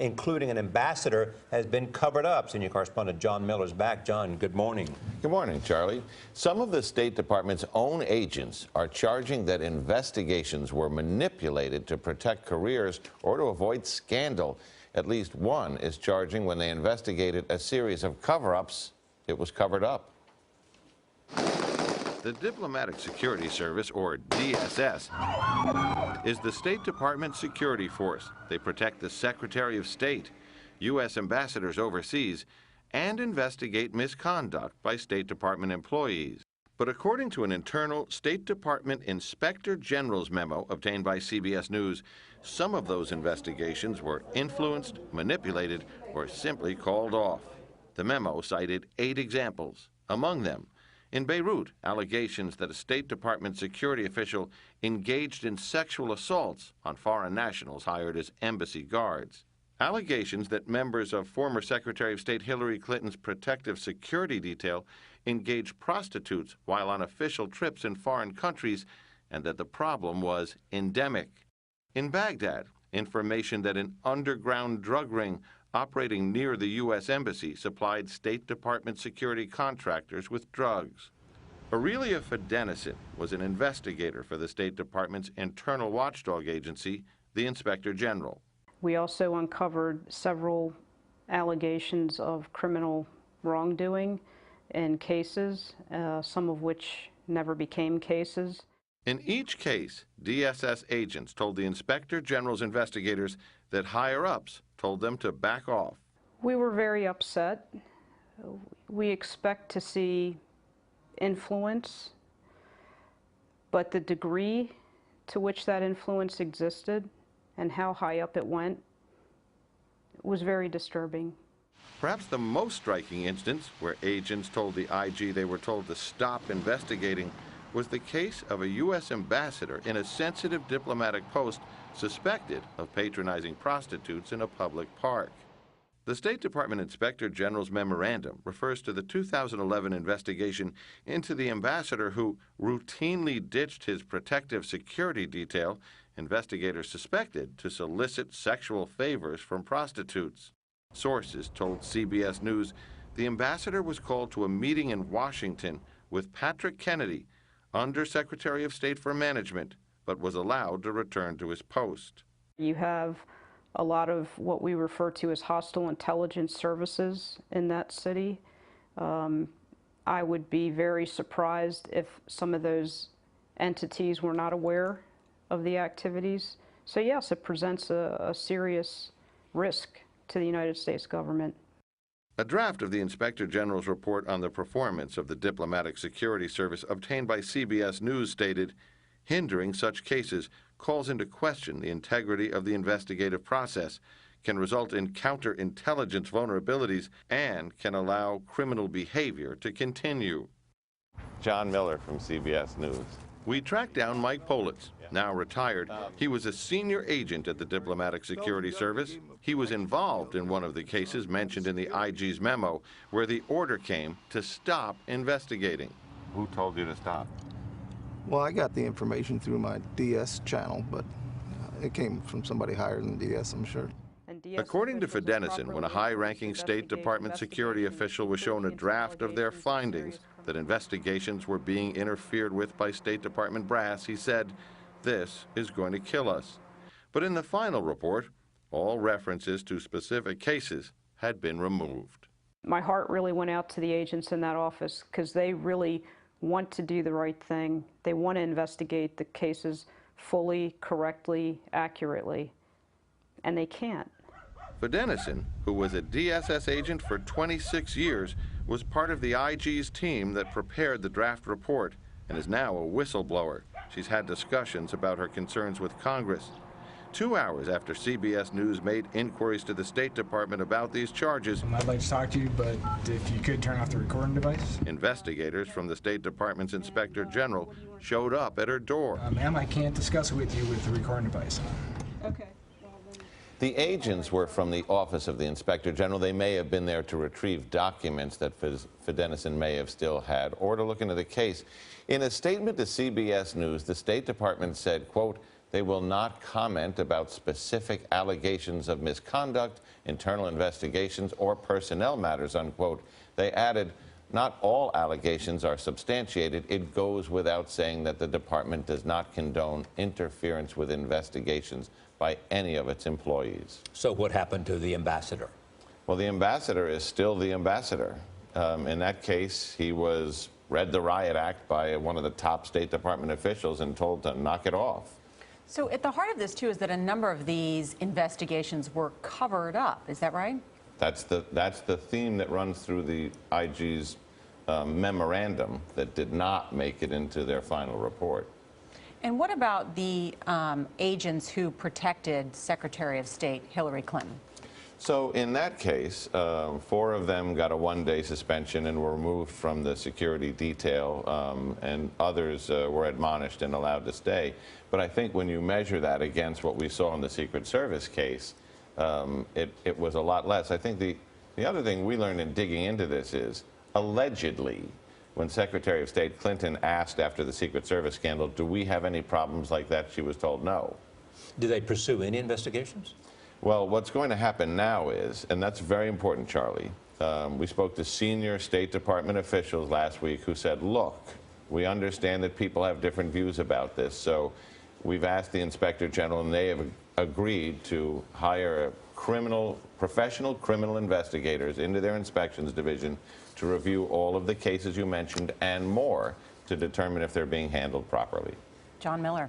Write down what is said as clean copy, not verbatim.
including an ambassador, has been covered up. Senior correspondent John Miller's back. John, good morning. Good morning, Charlie. Some of the State Department's own agents are charging that investigations were manipulated to protect careers or to avoid scandal. At least one is charging when they investigated a series of cover-ups, it was covered up. The Diplomatic Security Service, or DSS, is the State Department security force. They protect the Secretary of State, U.S. ambassadors overseas, and investigate misconduct by State Department employees. But according to an internal State Department Inspector General's memo obtained by CBS News, some of those investigations were influenced, manipulated, or simply called off. The memo cited 8 examples. Among them, in Beirut, allegations that a State Department security official engaged in sexual assaults on foreign nationals hired as embassy guards. Allegations that members of former Secretary of State Hillary Clinton's protective security detail engaged prostitutes while on official trips in foreign countries, and that the problem was endemic. In Baghdad, information that an underground drug ring operating near the U.S. Embassy supplied State Department security contractors with drugs. Aurelia Fidenicin was an investigator for the State Department's internal watchdog agency, the Inspector General. We also uncovered several allegations of criminal wrongdoing in cases, some of which never became cases. In each case, DSS agents told the Inspector General's investigators that higher-ups told them to back off. We were very upset. We expect to see influence, but the degree to which that influence existed and how high up it went was very disturbing. Perhaps the most striking instance where agents told the IG they were told to stop investigating was the case of a U.S. ambassador in a sensitive diplomatic post suspected of patronizing prostitutes in a public park. The State Department Inspector General's memorandum refers to the 2011 investigation into the ambassador who routinely ditched his protective security detail, investigators suspected to solicit sexual favors from prostitutes. Sources told CBS News the ambassador was called to a meeting in Washington with Patrick Kennedy, Undersecretary of State for Management, but was allowed to return to his post. You have a lot of what we refer to as hostile intelligence services in that city. I would be very surprised if some of those entities were not aware of the activities. So yes, it presents a serious risk to the United States government. A draft of the Inspector General's report on the performance of the Diplomatic Security Service obtained by CBS News stated, hindering such cases calls into question the integrity of the investigative process, can result in counterintelligence vulnerabilities, and can allow criminal behavior to continue. John Miller from CBS News. We tracked down Mike Politz, now retired. He was a senior agent at the Diplomatic Security Service. He was involved in one of the cases mentioned in the IG's memo, where the order came to stop investigating. Who told you to stop? Well, I got the information through my DS channel, but it came from somebody higher than DS, I'm sure. According to Fidenicin, when a high-ranking State Department security official was shown a draft of their findings that investigations were being interfered with by State Department brass, he said, "This is going to kill us." But in the final report, all references to specific cases had been removed. My heart really went out to the agents in that office because they really want to do the right thing. They want to investigate the cases fully, correctly, accurately, and they can't. Fidenicin, who was a DSS agent for 26 years, was part of the IG's team that prepared the draft report and is now a whistleblower. She's had discussions about her concerns with Congress. 2 hours after CBS News made inquiries to the State Department about these charges, I'd like to talk to you, but if you could turn off the recording device. Investigators from the State Department's Inspector General showed up at her door. Ma'am, I can't discuss it with you with the recording device. Okay. The agents were from the Office of the Inspector General. They may have been there to retrieve documents that Fidenicin may have still had or to look into the case. In a statement to CBS News, the State Department said, quote, They will not comment about specific allegations of misconduct, internal investigations, or personnel matters, unquote. They added, not all allegations are substantiated. It goes without saying that the department does not condone interference with investigations by any of its employees. So what happened to the ambassador? Well, the ambassador is still the ambassador. In that case, he was read the riot act by one of the top State Department officials and told to knock it off. So at the heart of this, too, is that a number of these investigations were covered up. Is that right? That's the theme that runs through the IG's memorandum that did not make it into their final report. And what about the agents who protected Secretary of State Hillary Clinton? So in that case, 4 of them got a 1-day suspension and were removed from the security detail, and others were admonished and allowed to stay. But I think when you measure that against what we saw in the Secret Service case, it was a lot less. I think the other thing we learned in digging into this is, allegedly, when Secretary of State Clinton asked after the Secret Service scandal, do we have any problems like that, she was told no. Did they pursue any investigations? Well, what's going to happen now is, and that's very important, Charlie, we spoke to senior State Department officials last week who said, look, we understand that people have different views about this, so we've asked the Inspector General, and they have agreed to hire professional criminal investigators into their inspections division to review all of the cases you mentioned and more to determine if they're being handled properly. John Miller.